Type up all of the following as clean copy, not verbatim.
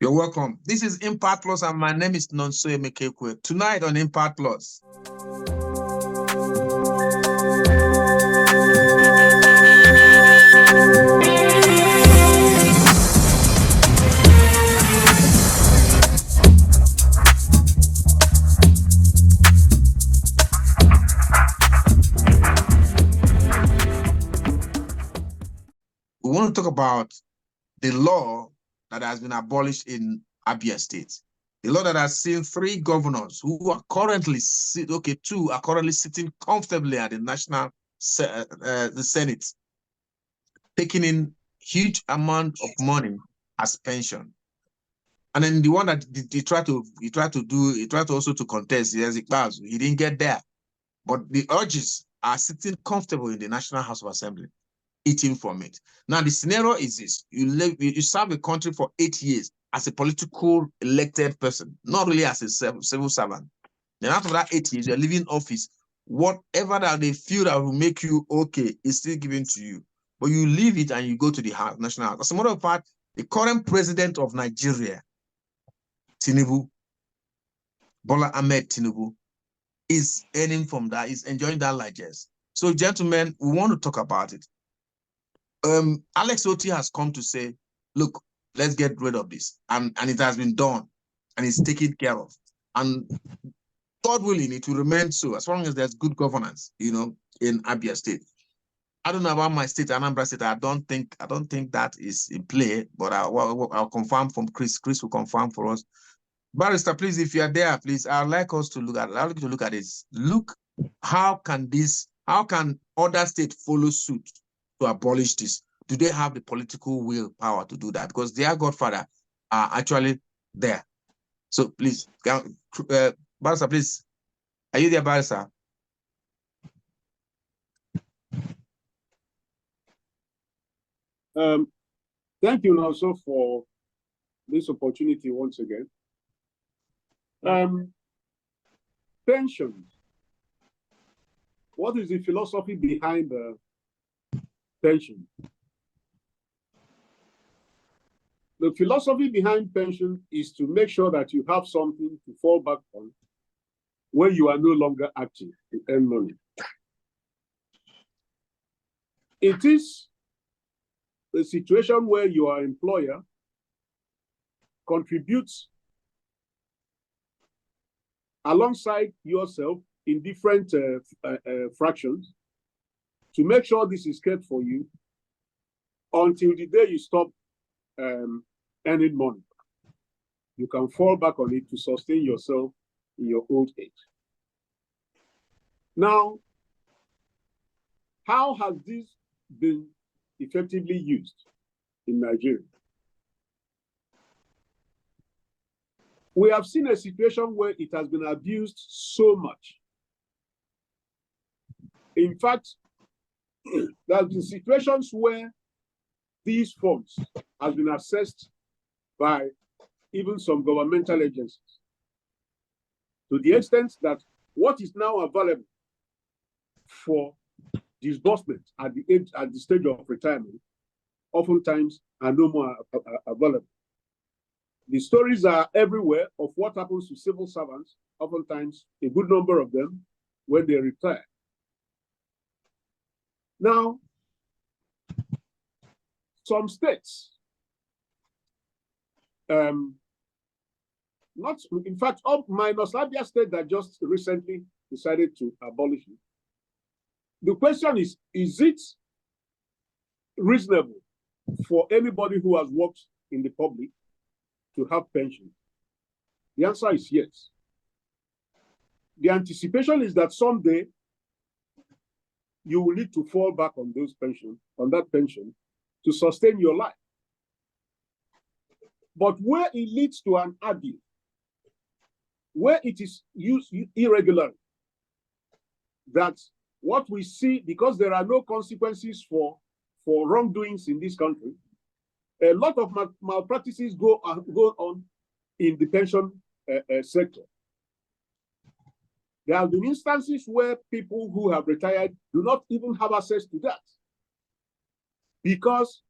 You're welcome. This is Impact Plus, and my name is Nonso Emekekwe. Tonight on Impact Plus. We want to talk about the law that has been abolished in Abia State. The law that has seen 3 governors who are currently, 2 are currently sitting comfortably at the national, the Senate, taking in huge amount of money as pension. And then the one that he tried to also to contest, he didn't get there. But the urges are sitting comfortable in the National House of Assembly, eating from it. Now, the scenario is this: you serve a country for 8 years as a political elected person, not really as a civil servant. Then after that 8 years, you're leaving office. Whatever that they feel that will make you okay is still given to you. But you leave it and you go to the National House. As a matter of fact, the current president of Nigeria, TINNBU, Bola Ahmed Tinubu, is earning from that, is enjoying that largesse. So, gentlemen, we want to talk about it. Alex Otti has come to say, look, let's get rid of this. And it has been done, and it's taken care of. And God willing, it will remain so as long as there's good governance, in Abia State. I don't know about my state, Anambra State. I don't think that is in play, but I'll confirm from Chris. Chris will confirm for us. Barrister, please, if you are there, please, I'd like us to look at this. Look, how can other states follow suit to abolish this? Do they have the political willpower to do that? Because their godfather are actually there. So please, Barrister, please, are you there, Barrister? Thank you, also, for this opportunity once again. Pensions. What is the philosophy behind the pension? The philosophy behind pension is to make sure that you have something to fall back on when you are no longer active to earn money. It is the situation where your employer contributes alongside yourself in different fractions to make sure this is kept for you until the day you stop earning money. You can fall back on it to sustain yourself in your old age. Now, how has this been effectively used in Nigeria? We have seen a situation where it has been abused so much. In fact, there have been situations where these funds have been accessed by even some governmental agencies, to the extent that what is now available for disbursement at the stage of retirement oftentimes are no more available. The stories are everywhere of what happens to civil servants, oftentimes a good number of them, when they retire. Now, some states, not in fact, minus Abia State that just recently decided to abolish it. The question is it reasonable for anybody who has worked in the public to have pension? The answer is yes. The anticipation is that someday you will need to fall back on that pension to sustain your life. But where it leads to an abuse, where it is used irregularly, that what we see, because there are no consequences for wrongdoings in this country, a lot of malpractices go on in the pension sector. There have been instances where people who have retired do not even have access to that, because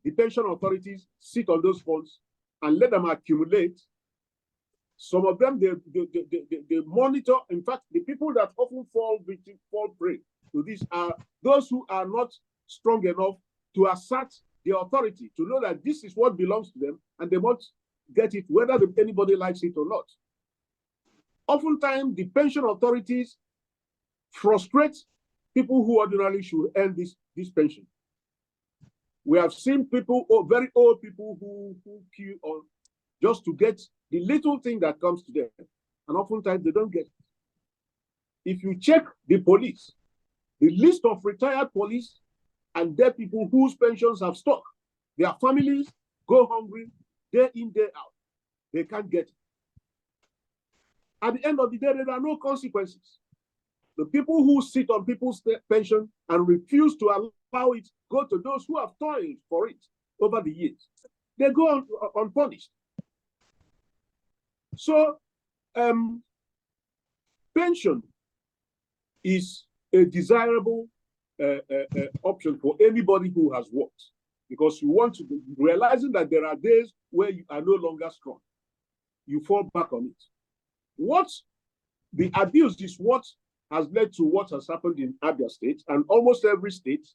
the pension authorities sit on those funds and let them accumulate. Some of them, they monitor. In fact, the people that often fall prey to this are those who are not strong enough to assert the authority, to know that this is what belongs to them, and they must get it whether anybody likes it or not. Oftentimes, the pension authorities frustrate people who ordinarily should earn this pension. We have seen people, very old people who queue on just to get the little thing that comes to them, and oftentimes they don't get it. If you check the police, the list of retired police and dead people whose pensions have stuck, their families go hungry day in, day out. They can't get it. At the end of the day, there are no consequences. The people who sit on people's pension and refuse to allow it go to those who have toiled for it over the years. They go unpunished. So, pension is a desirable option for anybody who has worked, because you want to be realizing that there are days where you are no longer strong. You fall back on it. What the abuse is what has led to what has happened in Abia State, and almost every state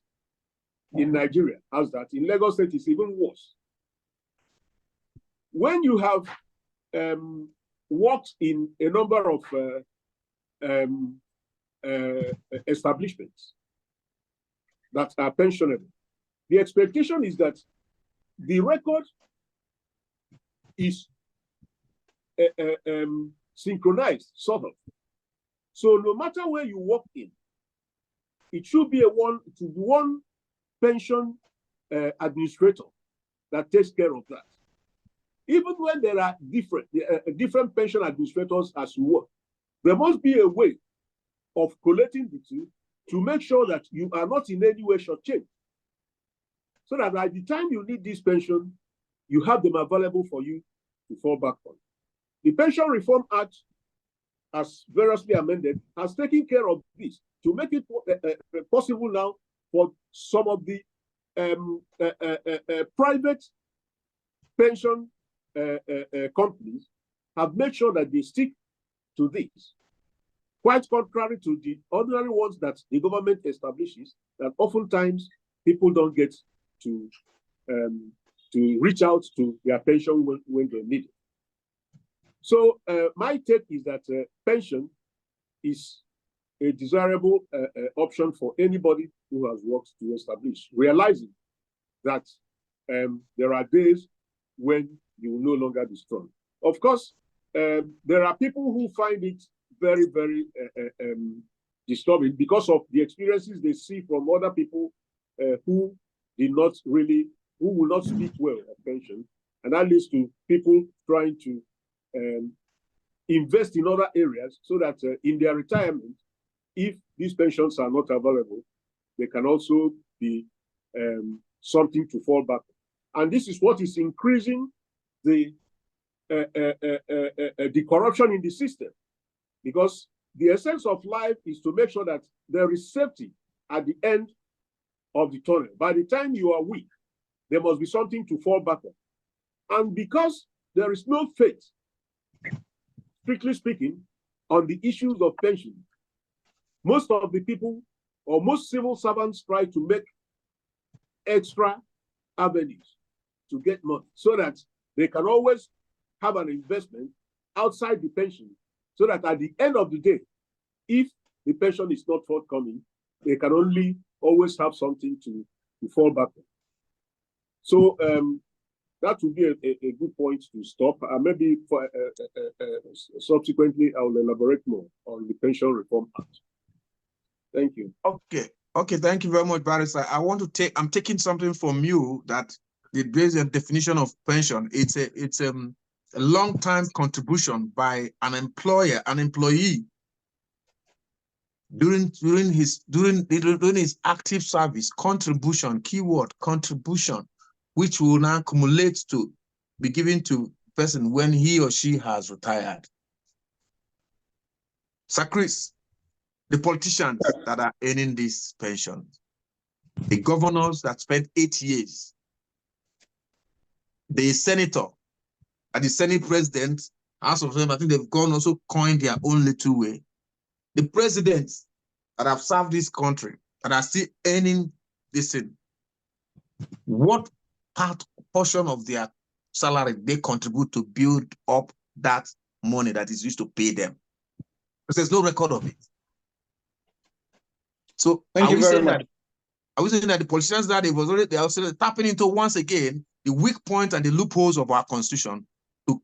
in Nigeria has that. In Lagos State, it's even worse. When you have worked in a number of establishments that are pensionable, the expectation is that the record is synchronized, sort of. So no matter where you work in, it should be one pension administrator that takes care of that. Even when there are different pension administrators as you work, there must be a way of collating the two to make sure that you are not in any way shortchanged, so that by the time you need this pension, you have them available for you to fall back on. The Pension Reform Act, as variously amended, has taken care of this to make it possible now for some of the private pension companies have made sure that they stick to this, quite contrary to the ordinary ones that the government establishes, that oftentimes people don't get to reach out to their pension when they need it. So my take is that pension is a desirable option for anybody who has worked to establish, realizing that there are days when you will no longer be strong. Of course, there are people who find it very, very disturbing because of the experiences they see from other people who will not speak well of pension. And that leads to people trying to invest in other areas so that in their retirement, if these pensions are not available, they can also be something to fall back on. And this is what is increasing the corruption in the system, because the essence of life is to make sure that there is safety at the end of the tunnel. By the time you are weak, there must be something to fall back on. And because there is no faith, strictly speaking, on the issues of pension, most of the people or most civil servants try to make extra avenues to get money so that they can always have an investment outside the pension, so that at the end of the day, if the pension is not forthcoming, they can only always have something to fall back on. So that would be a good point to stop. Maybe subsequently, I will elaborate more on the Pension Reform Act. Thank you. Okay. Thank you very much, Barrister. I'm taking something from you that the basic definition of pension. It's a long-time contribution by an employee during his active service. Contribution, keyword contribution, which will now accumulate to be given to person when he or she has retired. Sir Chris, the politicians that are earning this pension, the governors that spent 8 years, the senator and the Senate president, House of them, I think they've gone also coined their own little way. The presidents that have served this country, that are still earning this thing, what portion of their salary they contribute to build up that money that is used to pay them? Because there's no record of it. So thank you very much. Are we saying that the politicians that they are also tapping into once again the weak point and the loopholes of our constitution to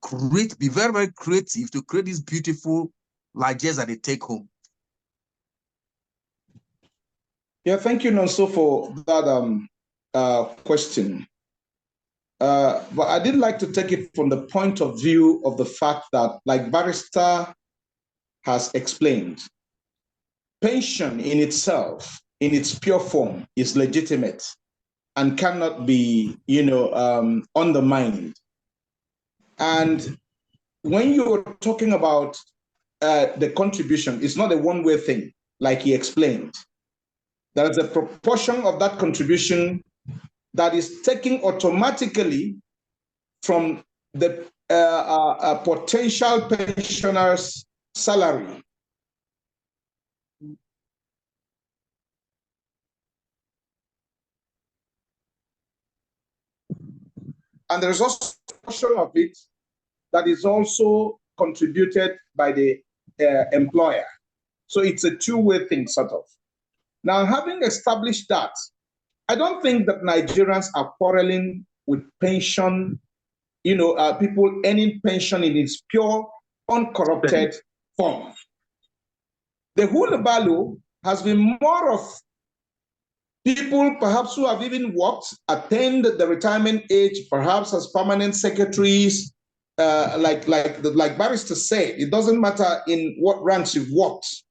be very, very creative to create these beautiful largesse that they take home? Yeah, thank you, Nonso, for that question. But I did like to take it from the point of view of the fact that, like Barrister has explained, pension in itself, in its pure form, is legitimate and cannot be, undermined. And when you're talking about the contribution, it's not a one-way thing, like he explained. There is a proportion of that contribution that is taken automatically from the potential pensioner's salary. And there is also a portion of it that is also contributed by the employer. So it's a two-way thing, sort of. Now, having established that, I don't think that Nigerians are quarreling with pension, people earning pension in its pure, uncorrupted form. The Hulabalu has been more of people perhaps who have even worked, attained the retirement age, perhaps as permanent secretaries, like Barrister said, it doesn't matter in what ranks you've worked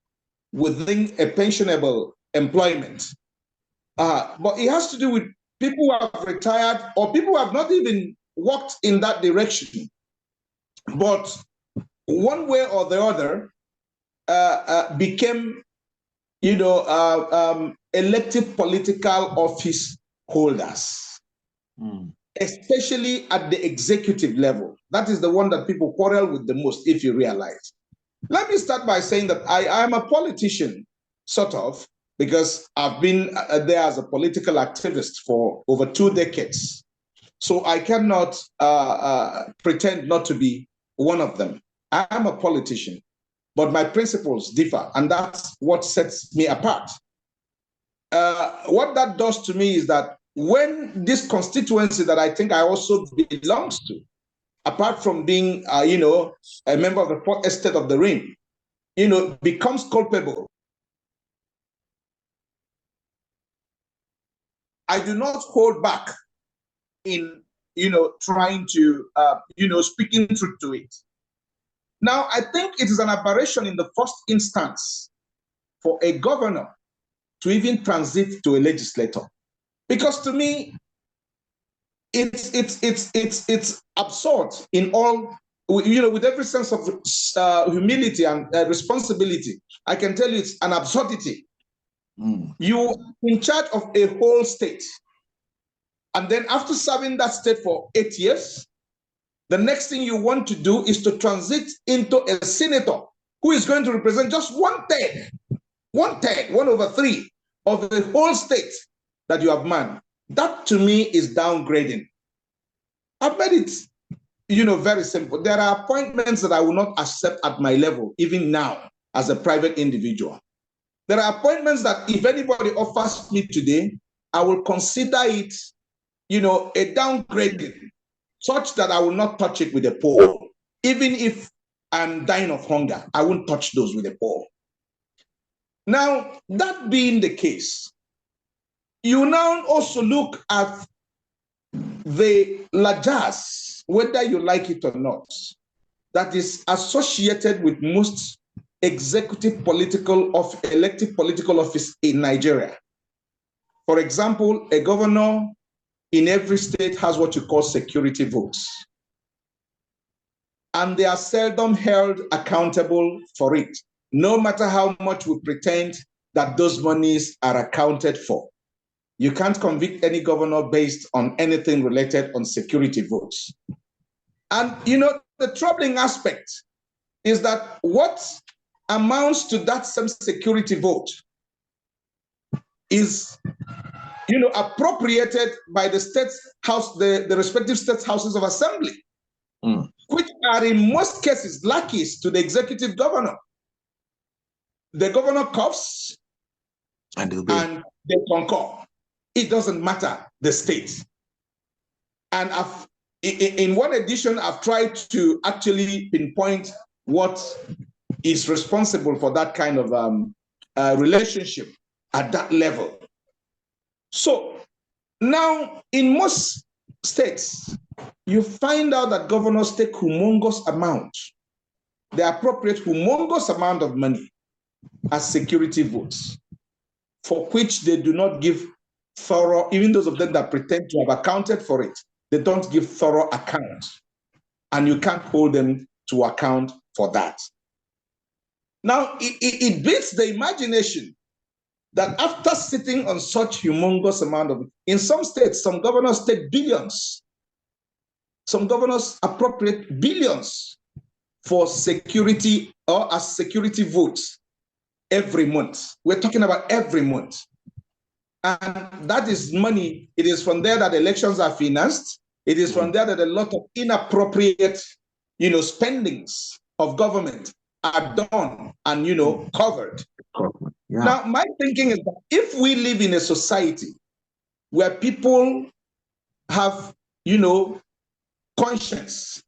within a pensionable employment. But it has to do with people who have retired or people who have not even worked in that direction. But one way or the other became, elective political office holders, especially at the executive level. That is the one that people quarrel with the most, if you realize. Let me start by saying that I am a politician, sort of, because I've been there as a political activist for over 2 decades. So I cannot pretend not to be one of them. I am a politician, but my principles differ, and that's what sets me apart. What that does to me is that when this constituency that I think I also belongs to, apart from being, a member of the Fourth Estate of the Rim, becomes culpable, I do not hold back in, trying to, speaking truth to it. Now, I think it is an aberration in the first instance for a governor to even transit to a legislator, because to me, it's absurd in all, with every sense of humility and responsibility. I can tell you it's an absurdity. You are in charge of a whole state, and then after serving that state for 8 years, the next thing you want to do is to transit into a senator who is going to represent just 1/3, 1/3 of the whole state that you have manned. That to me is downgrading. I've made it, very simple. There are appointments that I will not accept at my level, even now, as a private individual. There are appointments that if anybody offers me today, I will consider it, a downgrading, such that I will not touch it with a pole. Even if I'm dying of hunger, I won't touch those with a pole. Now, that being the case, you now also look at the largesse, whether you like it or not, that is associated with most elective political office in Nigeria. For example, a governor in every state has what you call security votes, and they are seldom held accountable for it, no matter how much we pretend that those monies are accounted for. You can't convict any governor based on anything related on security votes. And, you know, the troubling aspect is that what amounts to that same security vote is, you know, appropriated by the state's house, the respective states' houses of assembly, which are in most cases lackeys to the executive governor. The governor coughs and they concur. It doesn't matter the state. And in one edition, I've tried to actually pinpoint what is responsible for that kind of relationship at that level. So now in most states, you find out that governors take humongous amount, the appropriate humongous amount of money as security votes, for which they do not give thorough, even those of them that pretend to have accounted for it, they don't give thorough account. And you can't hold them to account for that. Now, it beats the imagination that after sitting on such humongous amount of, in some states, some governors take billions. Some governors appropriate billions for security or as security votes every month. We're talking about every month. And that is money. It is from there that elections are financed. It is from there that a lot of inappropriate, you know, spendings of government are done and, you know, covered. Yeah. Now, my thinking is that if we live in a society where people have, you know, conscience,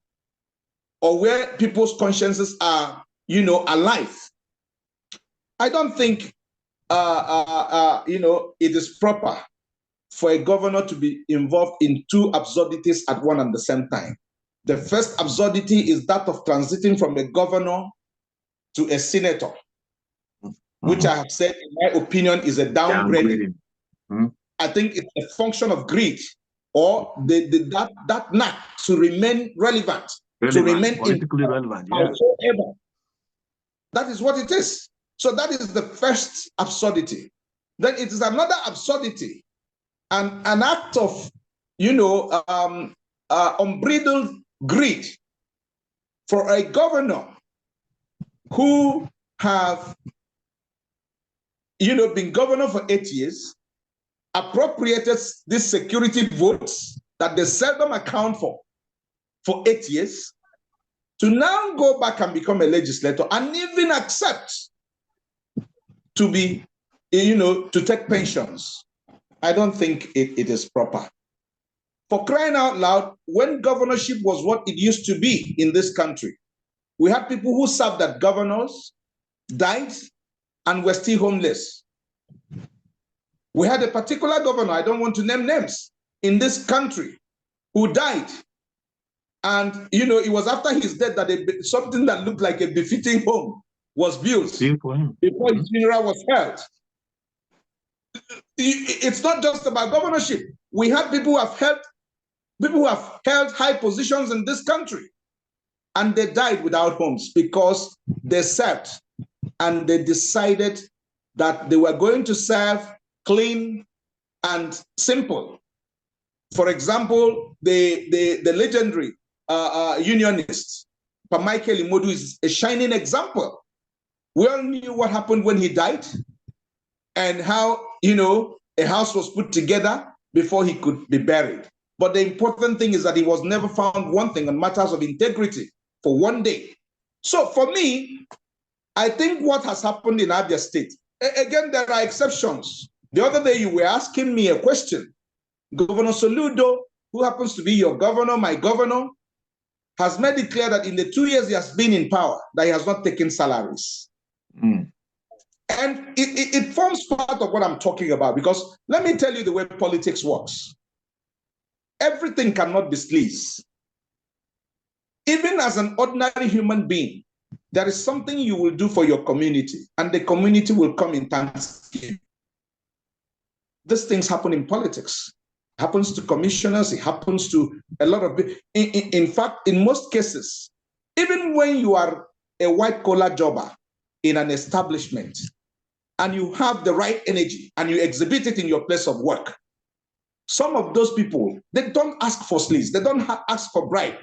or where people's consciences are, you know, alive, I don't think, you know, it is proper for a governor to be involved in two absurdities at one and the same time. The first absurdity is that of transiting from a governor to a senator, which I have said, in my opinion, is a downgrading. I think it's a function of greed, or that knack to remain relevant, to remain politically relevant. Yeah. Forever. That is what it is. So that is the first absurdity. Then it is another absurdity, and an act of, you know, unbridled greed for a governor who have, you know, been governor for 8 years, appropriated these security votes that they seldom account for 8 years, to now go back and become a legislator and even accept to be, you know, to take pensions. I don't think it is proper. For crying out loud, when governorship was what it used to be in this country, we had people who served as governors, died, and were still homeless. We had a particular governor, I don't want to name names, in this country who died. And, you know, it was after his death that something that looked like a befitting home was built before his funeral was held. It's not just about governorship. We have people who have held high positions in this country, and they died without homes because they served and they decided that they were going to serve clean and simple. For example, the legendary unionist, Michael Imodu, is a shining example. We all knew what happened when he died and how, you know, a house was put together before he could be buried. But the important thing is that he was never found wanting on matters of integrity for one day. So for me, I think what has happened in Abia State, again, there are exceptions. The other day you were asking me a question. Governor Soludo, who happens to be your governor, my governor, has made it clear that in the 2 years he has been in power, that he has not taken salaries. And it forms part of what I'm talking about, because let me tell you the way politics works. Everything cannot be sleaze. Even as an ordinary human being, there is something you will do for your community, and the community will come in thanksgiving. These things happen in politics. It happens to commissioners, it happens to a lot of, in fact, in most cases, even when you are a white-collar jobber in an establishment, and you have the right energy, and you exhibit it in your place of work, some of those people, they don't ask for sleaze, they don't ask for bribe.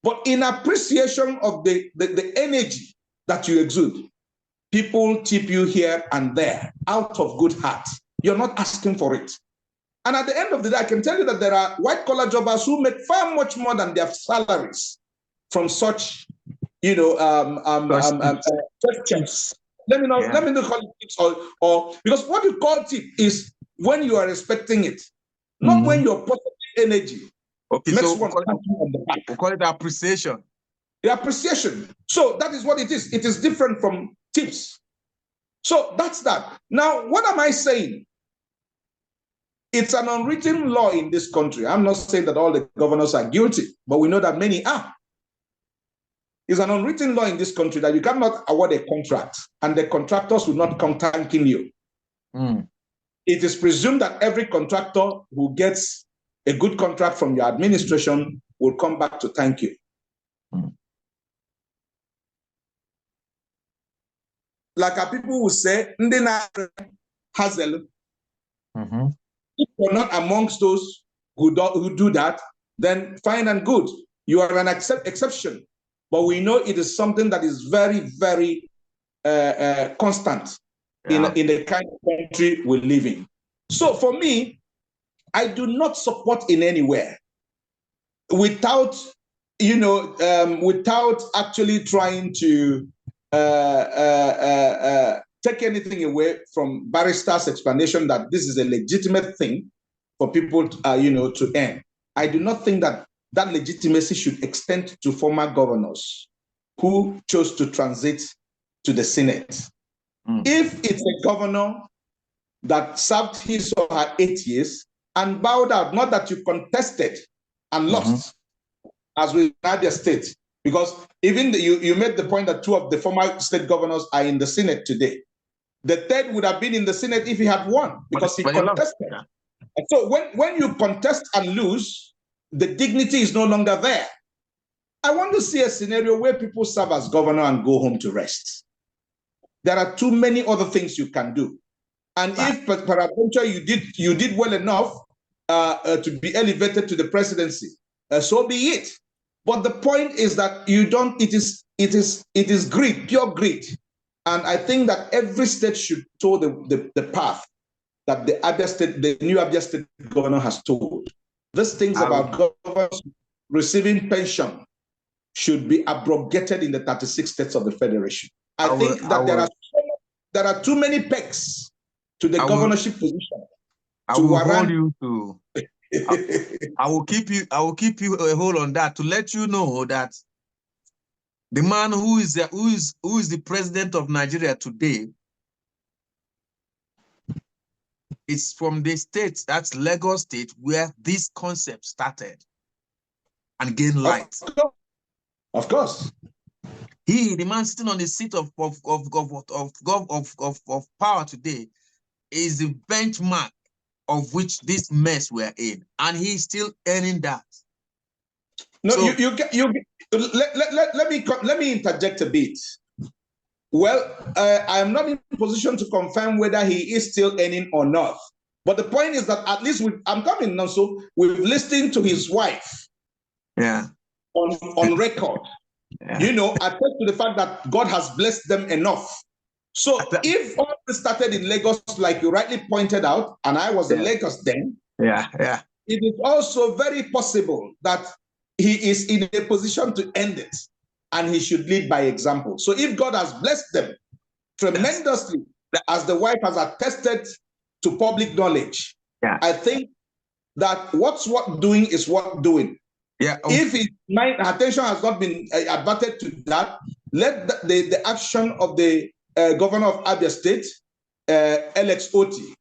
But in appreciation of the energy that you exude, people tip you here and there out of good heart. You're not asking for it. And at the end of the day, I can tell you that there are white-collar jobbers who make far much more than their salaries from such, you know, tips. Let me not call it tips, or because what you call tip is when you are expecting it, not when you're positive energy. Okay, so we'll call it appreciation. The appreciation. So that is what it is. It is different from tips. So that's that. Now, what am I saying? It's an unwritten law in this country. I'm not saying that all the governors are guilty, but we know that many are. It's an unwritten law in this country that you cannot award a contract and the contractors will not come thanking you. It is presumed that every contractor who gets a good contract from your administration will come back to thank you. Like our people will say, Hazel. If you're not amongst those who do that, then fine and good. You are an exception. But we know it is something that is very, very constant in the kind of country we live in. So for me, I do not support in anywhere without, without actually trying to take anything away from barrister's explanation that this is a legitimate thing for people to, to earn. I do not think that that legitimacy should extend to former governors who chose to transit to the Senate. If it's a governor that served his or her 8 years and bowed out, not that you contested and lost, as with Abia State, because even you made the point that 2 of the former state governors are in the Senate today. The 3rd would have been in the Senate if he had won, because he contested. So when you contest and lose, the dignity is no longer there. I want to see a scenario where people serve as governor and go home to rest. There are too many other things you can do. And if peradventure you did well enough to be elevated to the presidency, so be it. But the point is that you don't, it is greed, pure greed. And I think that every state should toe the path that the new Abia State governor has told. These things about governors receiving pension should be abrogated in the 36 states of the Federation. I think that there are too many pegs to the governorship position. I will hold you to. I will keep you a hold on that to let you know that the man who is the president of Nigeria today is from the state, that's Lagos State, where this concept started and gained light. Of course. The man sitting on the seat of power today is the benchmark of which this mess we're in, and he's still earning that. No, so, let me interject a bit. Well, I am not in a position to confirm whether he is still earning or not. But the point is that at least I'm coming now, so we've listened to his wife. On record. Attest to the fact that God has blessed them enough. So if all this started in Lagos, like you rightly pointed out, and I was in Lagos then, it is also very possible that he is in a position to end it, and he should lead by example. So if God has blessed them tremendously, as the wife has attested to public knowledge, I think that what's worth doing is worth doing. If my attention has not been adverted to that, let the action of the governor of Abia State, Alex Otti,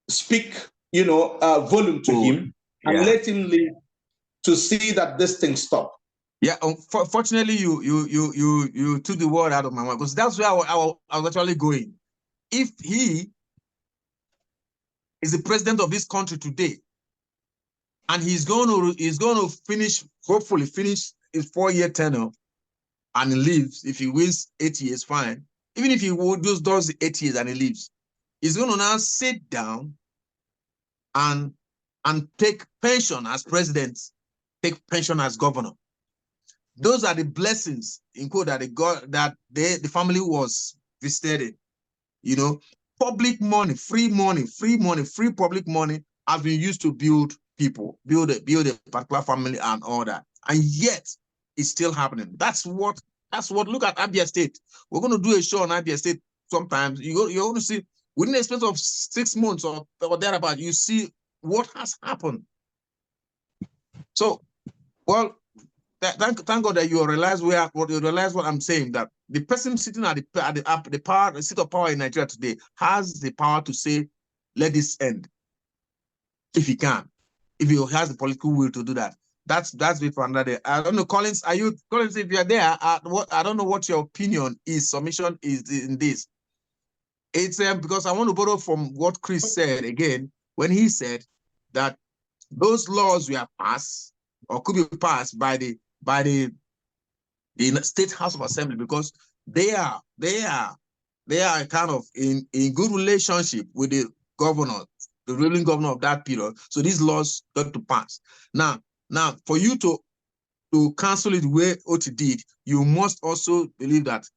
speak, volume to him, and let him lead to see that this thing stop. Fortunately, you took the word out of my mouth, because that's where I was actually going. If he is the president of this country today, and he's going to finish, hopefully finish his 4-year tenure, and he leaves. If he wins 8 years, fine. Even if he just does the 8 years and he leaves, he's going to now sit down and take pension as president, take pension as governor. those are the blessings, in quote, that the family was visited. You know, public money, free public money has been used to build people, build a particular family and all that. And yet it's still happening. That's what look at Abia State. We're going to do a show on Abia State sometimes. You're going to see within a space of 6 months or thereabout, you see what has happened. So, well, thank God that you realize what I'm saying, that the person sitting at the seat of power in Nigeria today has the power to say, let this end, if he can, if he has the political will to do that. That's it for another day. I don't know, Collins, if you're there, I don't know what your opinion is, submission is in this. It's because I want to borrow from what Chris said again, when he said that those laws were passed or could be passed by the State House of Assembly, because they are kind of in good relationship with the governor, the ruling governor of that period. So these laws got to pass. Now for you to cancel it the way Otti did, you must also believe that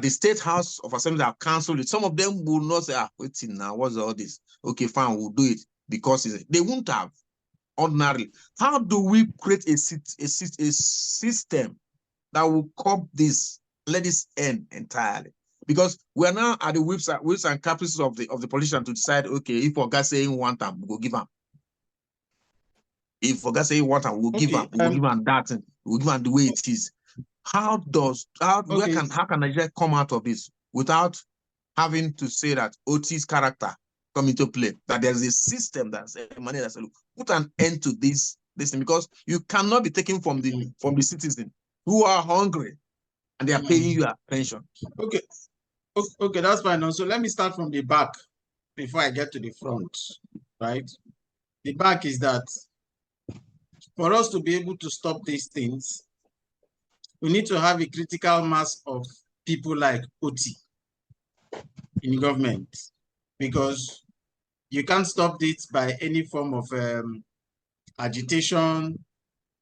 the State House of Assembly have cancelled it. Some of them will not say, waiting now, what's all this? Okay, fine, we'll do it, because they won't have ordinarily. How do we create a system that will curb this, let this end entirely? Because we are now at the whips and caprices of the politician to decide, okay, if Oga saying one time, we'll give him. If Oga saying one time, we'll give him. We'll give him that thing. We'll give him the way it is. How can Nigeria come out of this without having to say that Otti's character come into play? That there's a system that's money that's put an end to this thing, because you cannot be taken from the citizen who are hungry and they are paying you a pension. Okay, that's fine. So let me start from the back before I get to the front, right? The back is that for us to be able to stop these things, we need to have a critical mass of people like Otti in government, because you can't stop this by any form of agitation.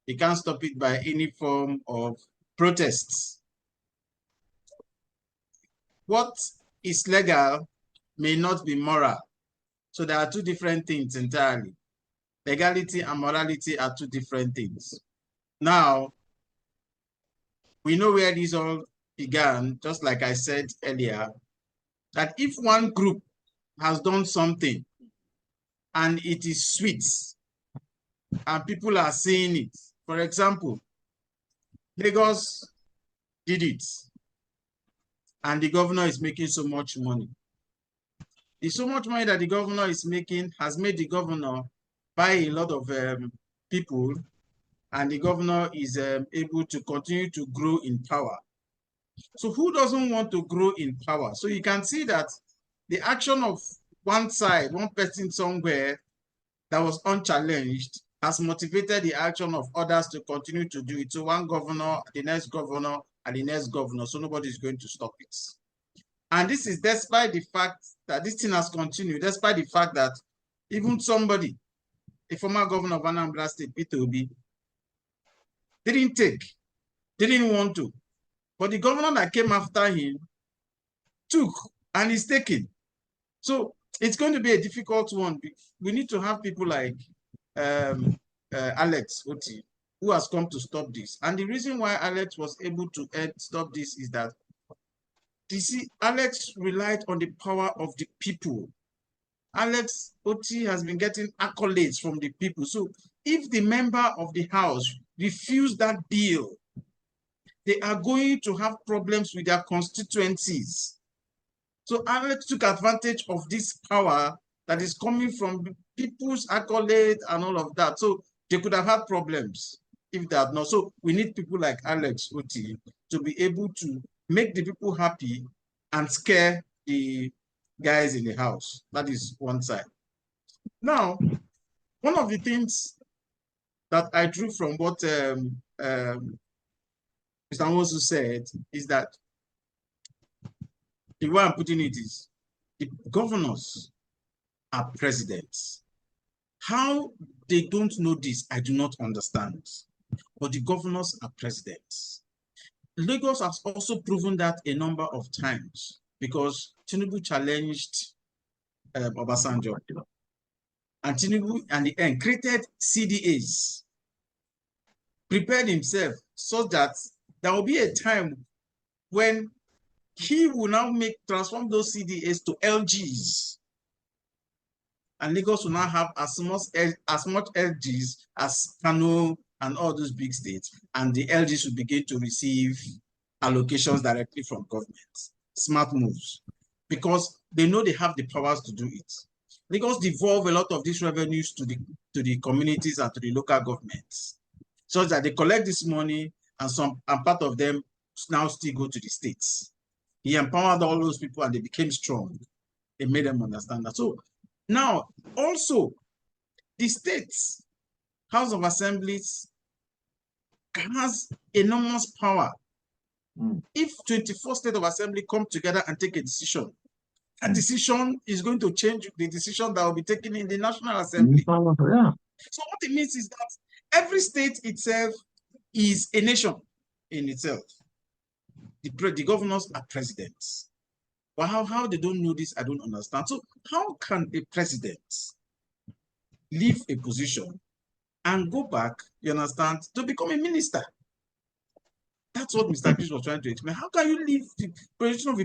You can't stop it by any form of protests. What is legal may not be moral. So there are two different things entirely. Legality and morality are two different things. Now, we know where this all began, just like I said earlier, that if one group has done something and it is sweet and people are seeing it, for example, Lagos did it and the governor is making so much money. The so much money that the governor is making has made the governor buy a lot of people, and the governor is able to continue to grow in power. So who doesn't want to grow in power? So you can see that the action of one side, one person somewhere that was unchallenged has motivated the action of others to continue to do it. So one governor, the next governor, and the next governor, so nobody is going to stop it. And this is despite the fact that this thing has continued, despite the fact that even somebody, a former governor of Anambra State, Peter Obi, didn't want to. But the governor that came after him took and is taking. So it's going to be a difficult one. We need to have people like Alex Otti, who has come to stop this. And the reason why Alex was able to stop this is that, you see, Alex relied on the power of the people. Alex Otti has been getting accolades from the people. So if the member of the House refuse that bill, they are going to have problems with their constituencies. So Alex took advantage of this power that is coming from people's accolades and all of that. So they could have had problems if they had not. So we need people like Alex Otti to be able to make the people happy and scare the guys in the House. That is one side. Now, one of the things that I drew from what Mr. Nwosu said is that the way I'm putting it is, the governors are presidents. How they don't know this, I do not understand. but the governors are presidents. Lagos has also proven that a number of times because TINNBU challenged Obasanjo, and TINNBU and the end created CDAs, prepared himself so that there will be a time when he will now transform those CDAs to LGs. And Lagos will now have as much LGs as Kano and all those big states. And the LGs will begin to receive allocations directly from government. Smart moves. Because they know they have the powers to do it. Lagos devolve a lot of these revenues to the communities and to the local governments, so that they collect this money and part of them now still go to the states. He empowered all those people and they became strong. It made them understand that. So now also the states, House of Assemblies has enormous power. If 24 states of assembly come together and take a decision, that decision is going to change the decision that will be taken in the National Assembly. So what it means is that every state itself is a nation in itself. The governors are presidents. But how they don't know this, I don't understand. So how can a president leave a position and go back, you understand, to become a minister? That's what Mr. Chris was trying to explain. How can you leave the position of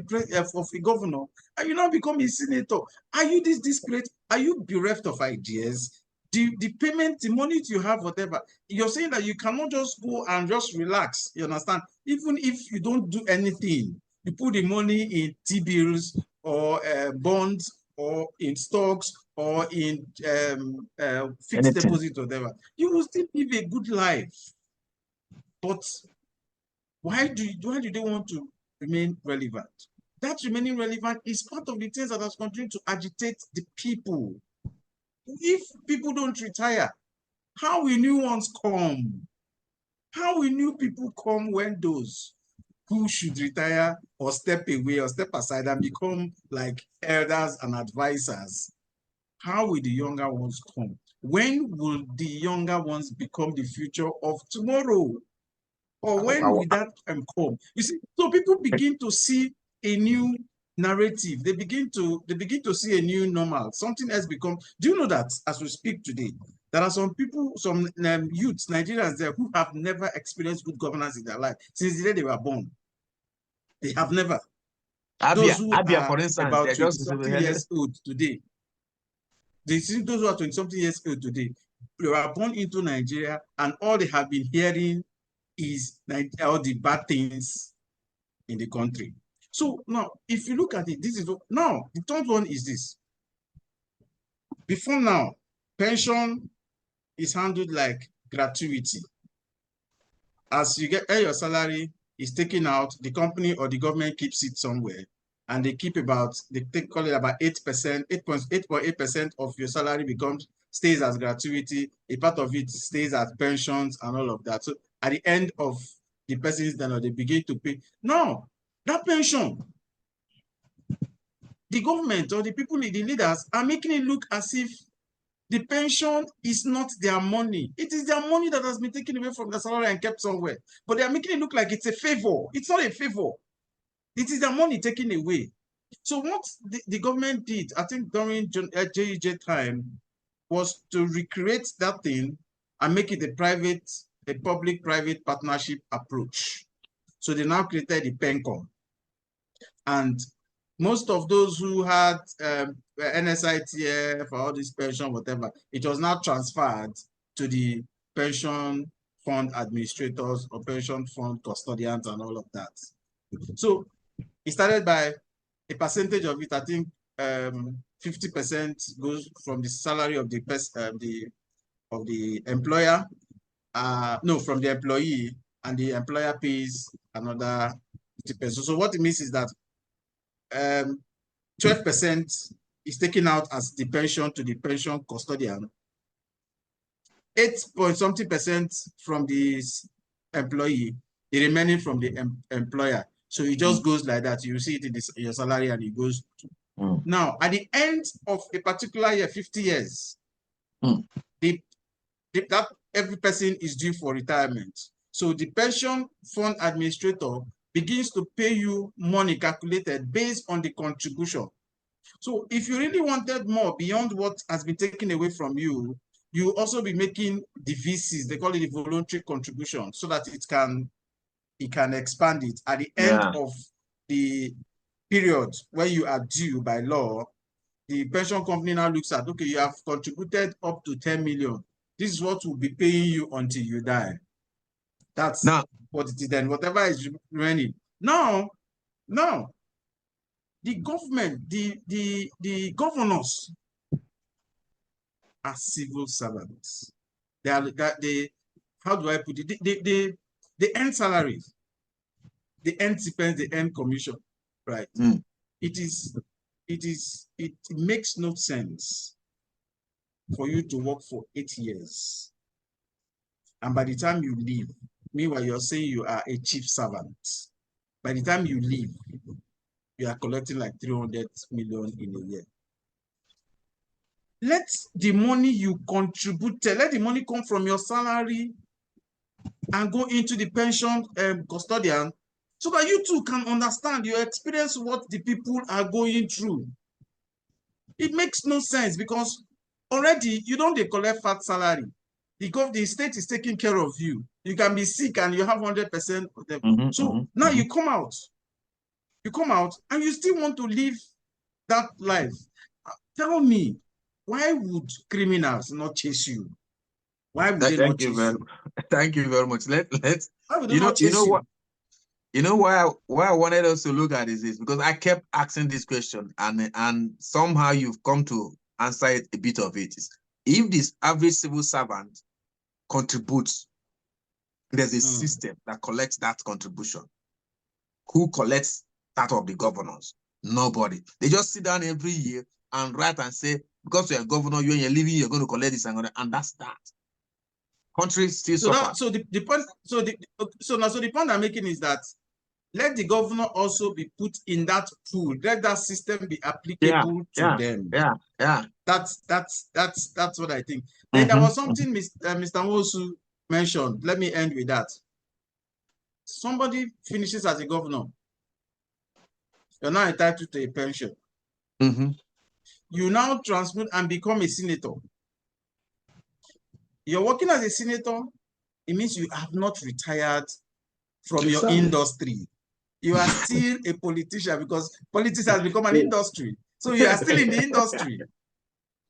a governor and you now become a senator? Are you this desperate? Are you bereft of ideas? The payment, the money you have, whatever, you're saying that you cannot just go and just relax, you understand? Even if you don't do anything, you put the money in T-bills or bonds or in stocks or in fixed deposit or whatever, you will still live a good life. But why do they want to remain relevant? That remaining relevant is part of the things that has continued to agitate the people. If people don't retire, how will new ones come? How will new people come when those who should retire or step away or step aside and become like elders and advisors? How will the younger ones come? When will the younger ones become the future of tomorrow? Or when will that come? You see, so people begin to see a new narrative. They begin to see a new normal. Something else becomes. Do you know that as we speak today, there are some people, some youths, Nigerians there who have never experienced good governance in their life since the day they were born. They have never. Those who are for instance, about 20-something years old today. Those who are 20-something years old today, they were born into Nigeria, and all they have been hearing is all the bad things in the country. So now, if you look at it, this is now the third one is this. Before now, pension is handled like gratuity. As you get your salary is taken out, the company or the government keeps it somewhere, and they keep call it about 8%, 8.8% of your salary stays as gratuity. A part of it stays as pensions and all of that. So at the end of the person's then, they begin to pay. No, that pension, the government or the people, the leaders are making it look as if the pension is not their money. It is their money that has been taken away from the salary and kept somewhere. But they are making it look like it's a favor. It's not a favor. It is their money taken away. So what the government did, I think during JEJ time, was to recreate that thing and make it a public-private partnership approach. So they now created the PENCOM. And most of those who had NSITF for all this pension, whatever, it was now transferred to the pension fund administrators or pension fund custodians and all of that. So it started by a percentage of it, I think 50% goes from the salary of the employer, no, from the employee, and the employer pays another 50%. So what it means is that 12% is taken out as the pension to the pension custodian, 8-point-something% from the employee, the remaining from the employer. So it just goes like that. You see it in your salary and it goes. Now, at the end of a particular year, 50 years, that every person is due for retirement. So the pension fund administrator begins to pay you money calculated based on the contribution. So if you really wanted more beyond what has been taken away from you, you also be making the VCs, they call it the voluntary contribution, so that it can expand it at the end of the period where you are due by law. The pension company now looks at, okay, you have contributed up to 10 million. This is what we'll be paying you until you die. That's what it is then, whatever is remaining. Now, the government, the governors are civil servants. They are how do I put it? They earn salaries. They earn stipends, they earn commission, right? It makes no sense for you to work for 8 years. And by the time you leave, meanwhile, you're saying you are a chief servant. By the time you leave, you are collecting like 300 million in a year. Let the money you contributed, let the money come from your salary and go into the pension custodian, so that you too can understand, you experience what the people are going through. It makes no sense because already you don't collect fat salary. The state is taking care of you. You can be sick and you have 100%. Now you come out. You come out and you still want to live that life. Tell me, why would criminals not chase you? Why would they not chase you? Thank you very much. Let's why would they not chase you? What? You know why I wanted us to look at this because I kept asking this question and somehow you've come to answer it, a bit of it. If this average civil servant contributes, there's a system that collects that contribution. Who collects that of the governors? Nobody. They just sit down every year and write and say, because you're a governor, you're leaving, you're going to collect this and that's that. Country still suffer. So the point I'm making is that let the governor also be put in that pool. Let that system be applicable to them. That's what I think. Then there was something Mr. Nwosu mentioned. Let me end with that. Somebody finishes as a governor. You're now entitled to a pension. You now transmit and become a senator. You're working as a senator. It means you have not retired from your industry. You are still a politician because politics has become an industry. So you are still in the industry.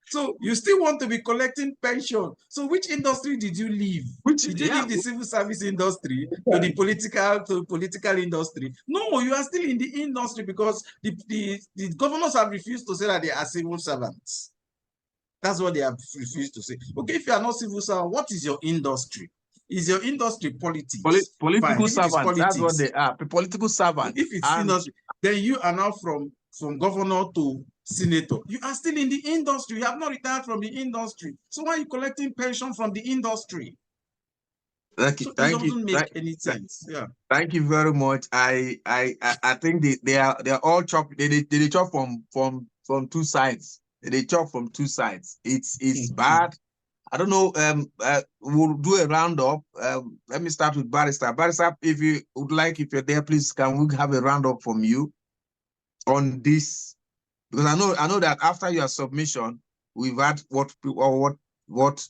So you still want to be collecting pension. So which industry did you leave? Did you leave the civil service industry to the political industry? No, you are still in the industry because the governors have refused to say that they are civil servants. That's what they have refused to say. Okay, if you are not civil servant, what is your industry? Is your industry politics? Political servants, that's what they are. Political servants. If it's industry, then you are now from governor to senator. You are still in the industry. You have not retired from the industry. So why are you collecting pension from the industry? It doesn't make any sense. Thank you very much. I think they are all chopped. They chop from two sides. They chop from two sides. It's bad. I don't know. We'll do a roundup. Let me start with Barrister. Barrister, if you would like, if you're there, please can we have a roundup from you on this? Because I know that after your submission, we've had what Chris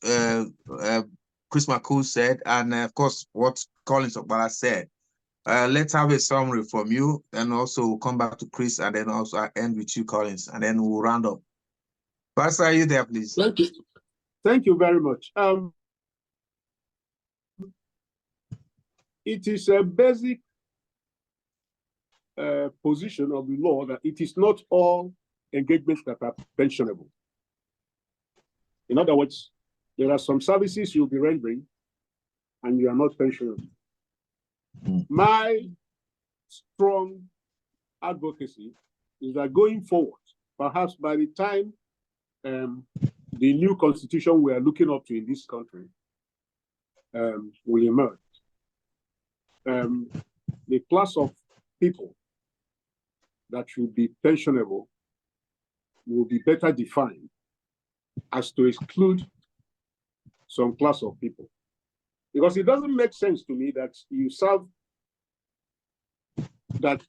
McCool said, and of course what Collins Okpala said. Let's have a summary from you, and also we'll come back to Chris, and then also I end with you, Collins, and then we'll round up. Barrister, are you there, please? Thank you. Thank you very much. It is a basic position of the law that it is not all engagements that are pensionable. In other words, there are some services you'll be rendering and you are not pensionable. My strong advocacy is that going forward, perhaps by the time the new constitution we are looking up to in this country will emerge, the class of people that should be pensionable will be better defined as to exclude some class of people. Because it doesn't make sense to me that you serve, that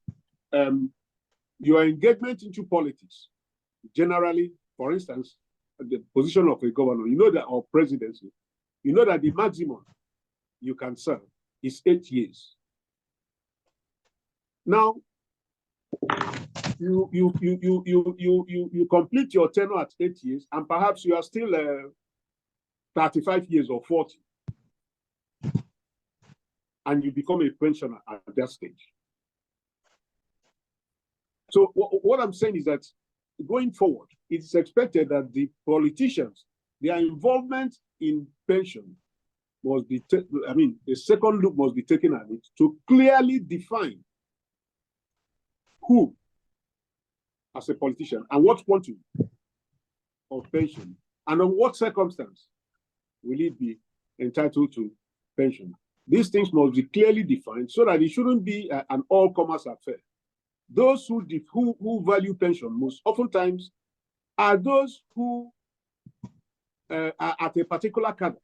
your engagement into politics, generally, for instance, the position of a governor, you know that, or presidency, you know that the maximum you can serve is 8 years. Now, you complete your tenure at 8 years, and perhaps you are still 35 years or 40, and you become a pensioner at that stage. So what I'm saying is that going forward, it's expected that the politicians, their involvement in pension must be, a second look must be taken at it to clearly define who, as a politician, and what quantum of pension, and on what circumstance will it be entitled to pension. These things must be clearly defined so that it shouldn't be an all-comers affair. Those who value pension most oftentimes are those who are at a particular cadre.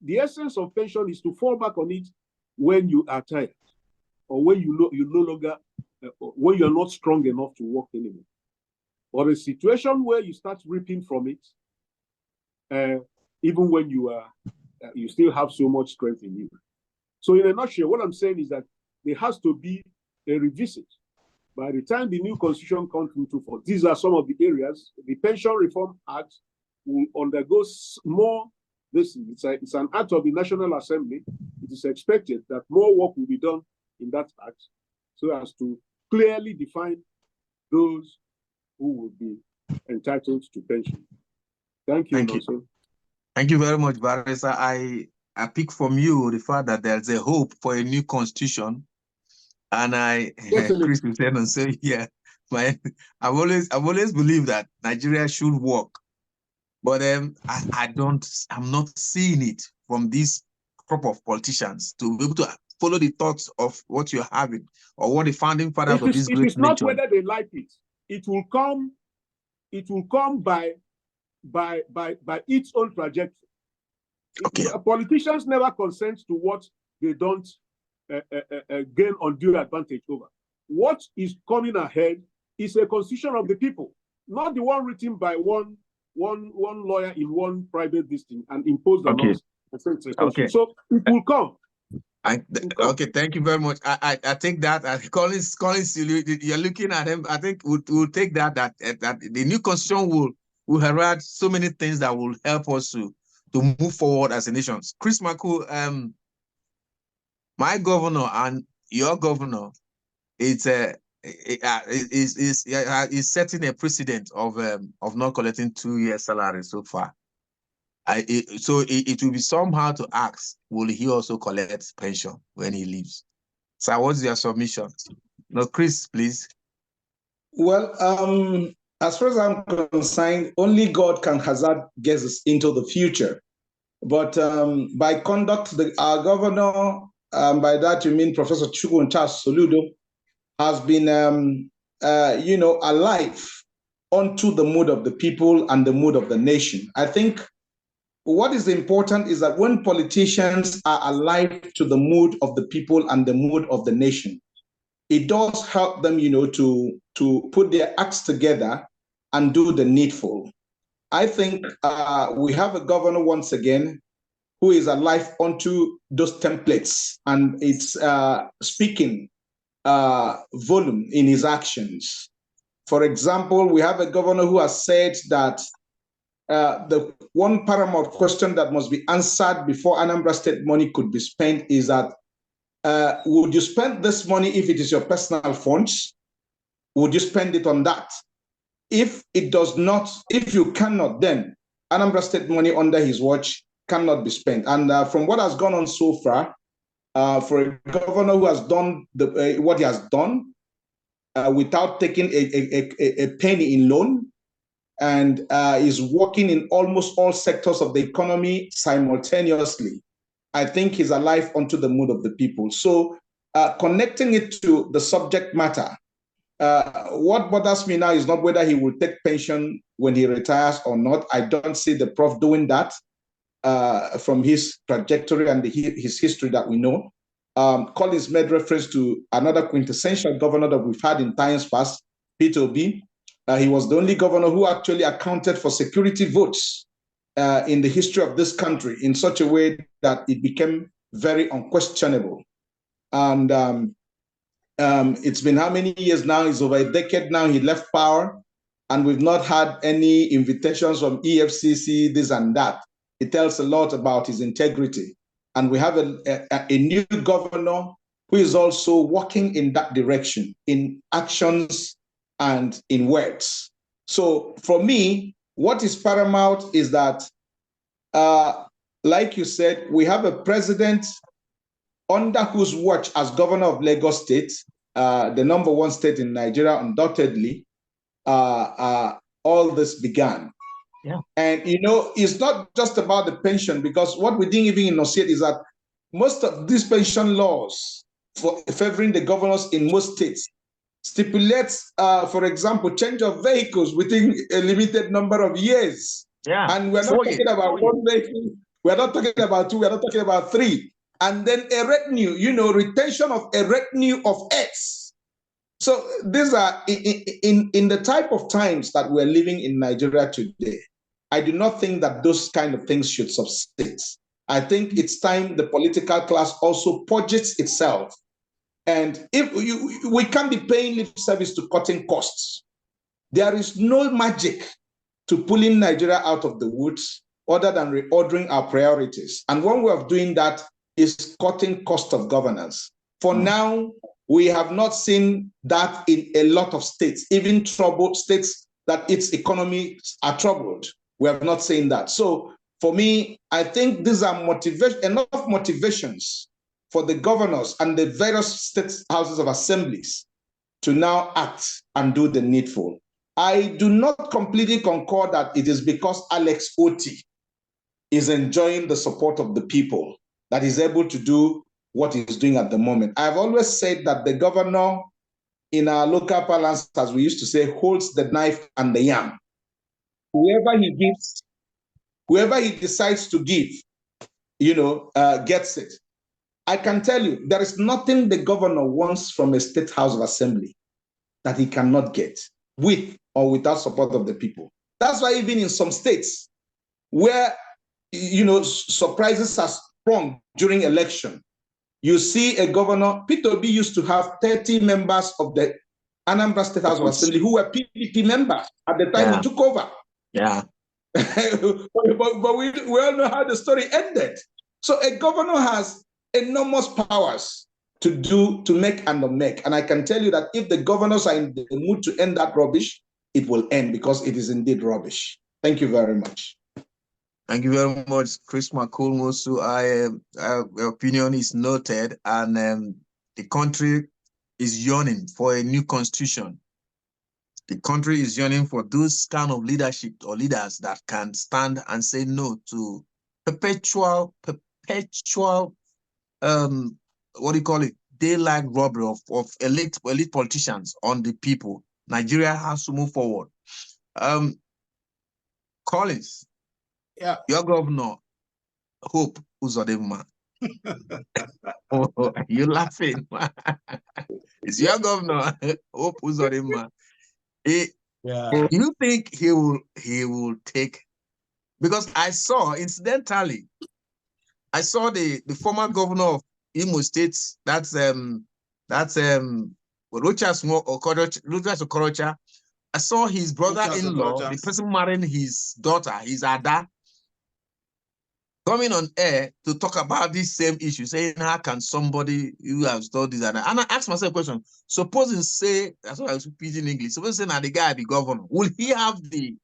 The essence of pension is to fall back on it when you are tired, or when you no longer, when you're not strong enough to work anymore. Or a situation where you start reaping from it, even when you are, you still have so much strength in you. So in a nutshell, what I'm saying is that there has to be a revisit. By the time the new constitution comes into force, these are some of the areas. The Pension Reform Act will undergo more. It's an act of the National Assembly. It is expected that more work will be done in that act so as to clearly define those who will be entitled to pension. Thank you. Thank you. Thank you very much, Barrister. I pick from you the fact that there's a hope for a new constitution. And Chris was saying, and say, yeah, I've always believed that Nigeria should work, but I'm not seeing it from this crop of politicians to be able to follow the thoughts of what you're having or what the founding fathers of this great nation. It is not whether they like it. It will come by its own trajectory. Okay. Politicians never consent to what they don't gain undue advantage over. What is coming ahead is a constitution of the people, not the one written by one lawyer in one private district and imposed on us. Okay. So it will come. Okay, thank you very much. I take that. Collins, you're looking at him. I think we'll take that the new constitution will herald so many things that will help us to move forward as a nation. Chris Maku, my governor and your governor is setting a precedent of not collecting 2 years salary so far. So it will be somehow to ask, will he also collect pension when he leaves? So what's your submission? No, Chris, please. Well, as far as I'm concerned, only God can hazard guesses into the future. But by conduct, our governor, by that you mean Professor Chukwunta Soludo, has been, alive onto the mood of the people and the mood of the nation. I think what is important is that when politicians are alive to the mood of the people and the mood of the nation, it does help them, to put their acts together and do the needful. I think we have a governor once again who is alive onto those templates, and it's speaking volume in his actions. For example, we have a governor who has said that the one paramount question that must be answered before Anambra State money could be spent is that would you spend this money if it is your personal funds? Would you spend it on that? If it does not, if you cannot, then Anambra State money under his watch cannot be spent. And from what has gone on so far, for a governor who has done what he has done without taking a penny in loan, and is working in almost all sectors of the economy simultaneously, I think he's alive onto the mood of the people. So connecting it to the subject matter, what bothers me now is not whether he will take pension when he retires or not. I don't see the prof doing that. from his trajectory and his history that we know. Collins made reference to another quintessential governor that we've had in times past, Peter Obi. He was the only governor who actually accounted for security votes in the history of this country in such a way that it became very unquestionable. And it's been how many years now? It's over a decade now he left power, and we've not had any invitations from EFCC, this and that. It tells a lot about his integrity. And we have a new governor who is also working in that direction, in actions and in words. So for me, what is paramount is that, like you said, we have a president under whose watch as governor of Lagos State, the #1 state in Nigeria, undoubtedly, all this began. Yeah. And, it's not just about the pension, because what we didn't even enunciate is that most of these pension laws for favoring the governors in most states stipulates, for example, change of vehicles within a limited number of years. Yeah. And we're not talking about one vehicle, we're not talking about two, we're not talking about three. And then a retinue, retention of a retinue of X. So these are in the type of times that we're living in Nigeria today. I do not think that those kind of things should subsist. I think it's time the political class also purges itself. And if we can't be paying lip service to cutting costs. There is no magic to pulling Nigeria out of the woods other than reordering our priorities. And one way of doing that is cutting cost of governance. For now, we have not seen that in a lot of states, even troubled states that its economies are troubled. We have not seen that. So for me, I think these are enough motivations for the governors and the various state houses of assemblies to now act and do the needful. I do not completely concur that it is because Alex Otti is enjoying the support of the people that he's able to do what he's doing at the moment. I've always said that the governor in our local parlance, as we used to say, holds the knife and the yam. Whoever he gives, whoever he decides to give, gets it. I can tell you, there is nothing the governor wants from a state house of assembly that he cannot get with or without support of the people. That's why even in some states where, surprises are sprung during election, you see a governor, Peter Obi used to have 30 members of the Anambra State House of Assembly who were PDP members at the time he took over. Yeah. but we all know how the story ended. So a governor has enormous powers to make and not make. And I can tell you that if the governors are in the mood to end that rubbish, it will end, because it is indeed rubbish. Thank you very much. Thank you very much, Chris Makulmosu. Your opinion is noted, and the country is yearning for a new constitution. The country is yearning for those kind of leadership or leaders that can stand and say no to perpetual, daylight robbery of elite politicians on the people. Nigeria has to move forward. Collins, yeah, your governor, Hope Uzodinma. You're laughing. It's your governor, Hope Uzodinma. Yeah. You think he will take? Because I saw, incidentally, the former governor of Imo State, that's Rochas Okorocha. I saw his brother-in-law, the person marrying his daughter, his Ada, coming on air to talk about this same issue, saying, how can somebody who has done this and that? And I asked myself a question. Supposing say, that's what I was repeating in English, supposing that the guy be governor, will he have the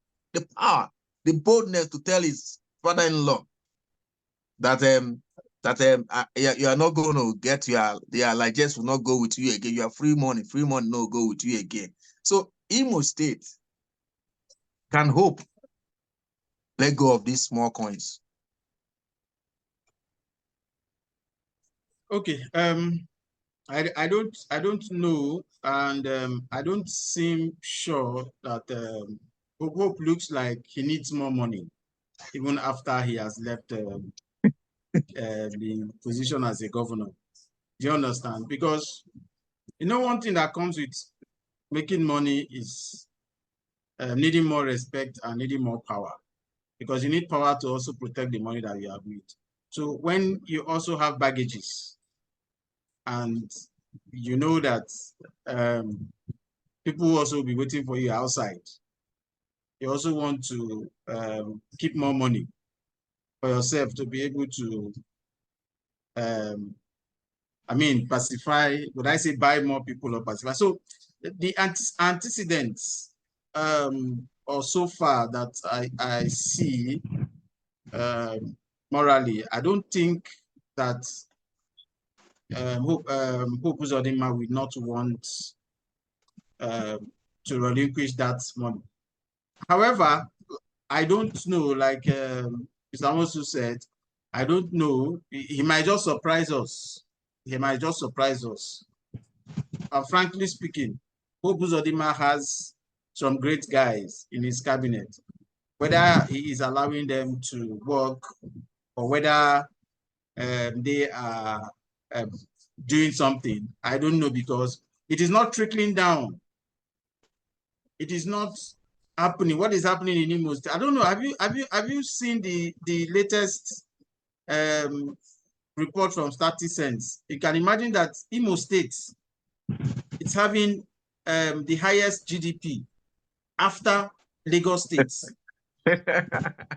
power, the boldness to tell his father-in-law that you are not going to get your largesse will not go with you again. You are free money no go with you again. So Imo State can hope let go of these small coins. Okay. I don't know, and I don't seem sure that Hope looks like he needs more money. even after he has left the position as a governor. Do you understand? Because you know, one thing that comes with making money is needing more respect and needing more power, because you need power to also protect the money that you have made. So when you also have baggages and you know that people will also be waiting for you outside, you also want to keep more money for yourself to be able to, pacify, would I say buy more people or pacify? So the antecedents or so far that I see morally, I don't think that Hope Uzodinma will not want to relinquish that money. However, I don't know, like Mr. Amosu said, I don't know. He might just surprise us. He might just surprise us. Frankly speaking, Hope Uzodinma has some great guys in his cabinet. Whether he is allowing them to work or whether they are doing something, I don't know, because it is not trickling down. It is not happening. What is happening in Imo State? I don't know. Have you seen the latest report from StatiSense? You can imagine that Imo State, it's having the highest GDP after Lagos State.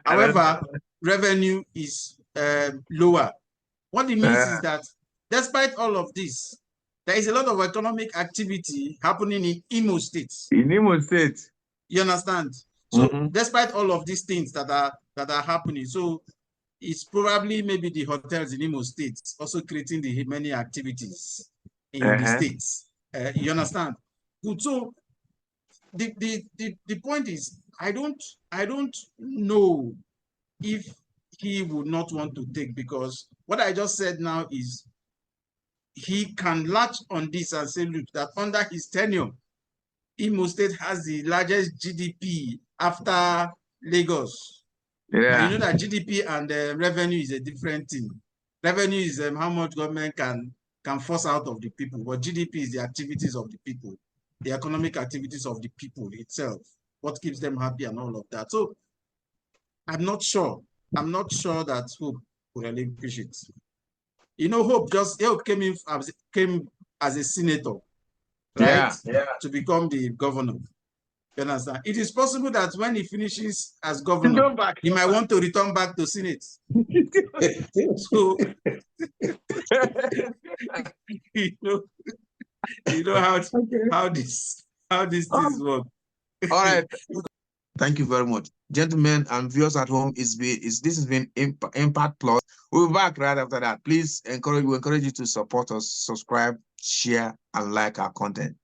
However, revenue is lower. What it means is that despite all of this, there is a lot of economic activity happening in Imo State. In Imo State. You understand? So despite all of these things that are happening, so it's probably maybe the hotels in Imo State also creating the many activities in the states. You understand? Good. So the point is, I don't know if he would not want to take, because what I just said now is he can latch on this and say, look, that under his tenure, Imo State has the largest GDP after Lagos. Yeah. And you know that GDP and revenue is a different thing. Revenue is how much government can force out of the people, but GDP is the activities of the people, the economic activities of the people itself, what keeps them happy and all of that. So I'm not sure. I'm not sure that Hope will relinquish it. You know, Hope came as a senator, right? Yeah. To become the governor. You understand? It is possible that when he finishes as governor, he might want to return back to Senate. So you know how this things work. All right. Thank you very much, gentlemen and viewers at home. This has been Impact Plus. We'll be back right after that. Please encourage you to support us, subscribe, share, and like our content.